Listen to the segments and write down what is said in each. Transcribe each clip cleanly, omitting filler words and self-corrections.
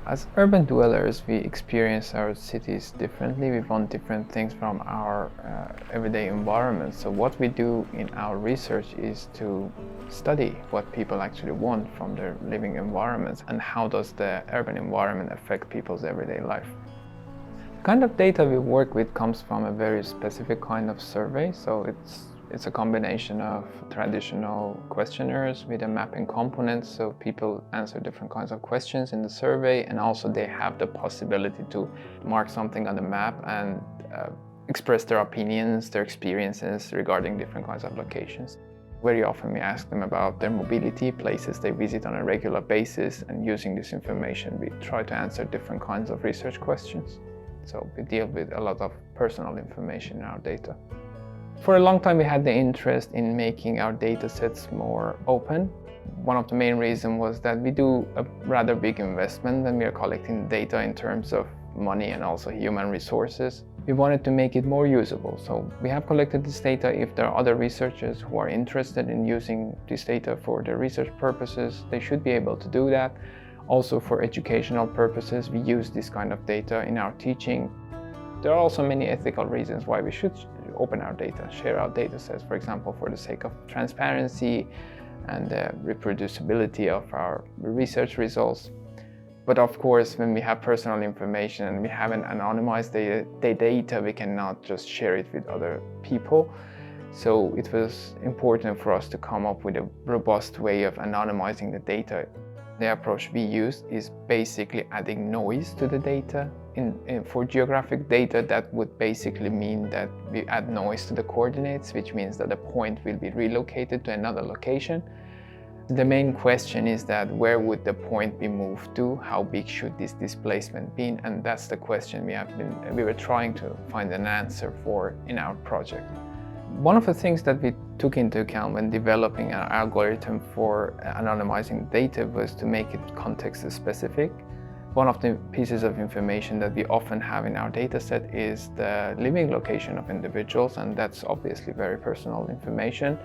As urban dwellers, we experience our cities differently. We want different things from our everyday environment. So what we do in our research is to study what people actually want from their living environments and how does the urban environment affect people's everyday life. The kind of data we work with comes from a very specific kind of survey. So it's a combination of traditional questionnaires with a mapping component, so people answer different kinds of questions in the survey, and also they have the possibility to mark something on the map and express their opinions, their experiences regarding different kinds of locations. Very often we ask them about their mobility, places they visit on a regular basis, and using this information we try to answer different kinds of research questions. So we deal with a lot of personal information in our data. For a long time we had the interest in making our data sets more open. One of the main reasons was that we do a rather big investment when we are collecting data in terms of money and also human resources. We wanted to make it more usable. So we have collected this data. If there are other researchers who are interested in using this data for their research purposes, they should be able to do that. Also for educational purposes, we use this kind of data in our teaching. There are also many ethical reasons why we should open our data, share our data sets, for example, for the sake of transparency and the reproducibility of our research results. But of course, when we have personal information and we haven't anonymized the data, we cannot just share it with other people. So it was important for us to come up with a robust way of anonymizing the data. The approach we used is basically adding noise to the data. For geographic data, that would basically mean that we add noise to the coordinates, which means that a point will be relocated to another location. The main question is that where would the point be moved to? How big should this displacement be? And that's the question we were trying to find an answer for in our project. One of the things that we took into account when developing an algorithm for anonymizing data was to make it context specific. One of the pieces of information that we often have in our dataset is the living location of individuals, and that's obviously very personal information.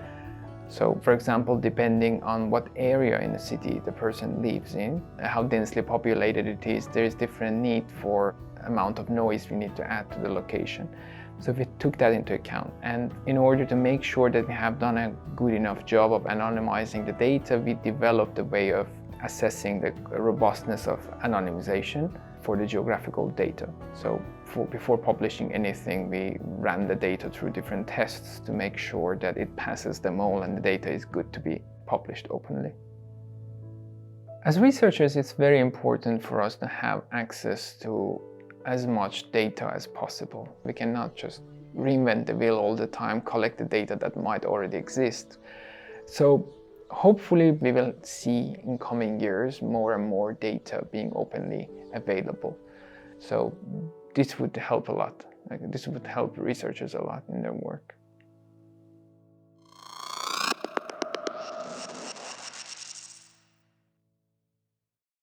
So, for example, depending on what area in the city the person lives in, how densely populated it is, there is different need for amount of noise we need to add to the location. So we took that into account, and in order to make sure that we have done a good enough job of anonymizing the data, we developed a way of assessing the robustness of anonymization for the geographical data. So before publishing anything, we ran the data through different tests to make sure that it passes them all and the data is good to be published openly. As researchers, it's very important for us to have access to as much data as possible. We cannot just reinvent the wheel all the time, collect the data that might already exist. So hopefully we will see in coming years more and more data being openly available. So this would help a lot. This would help researchers a lot in their work.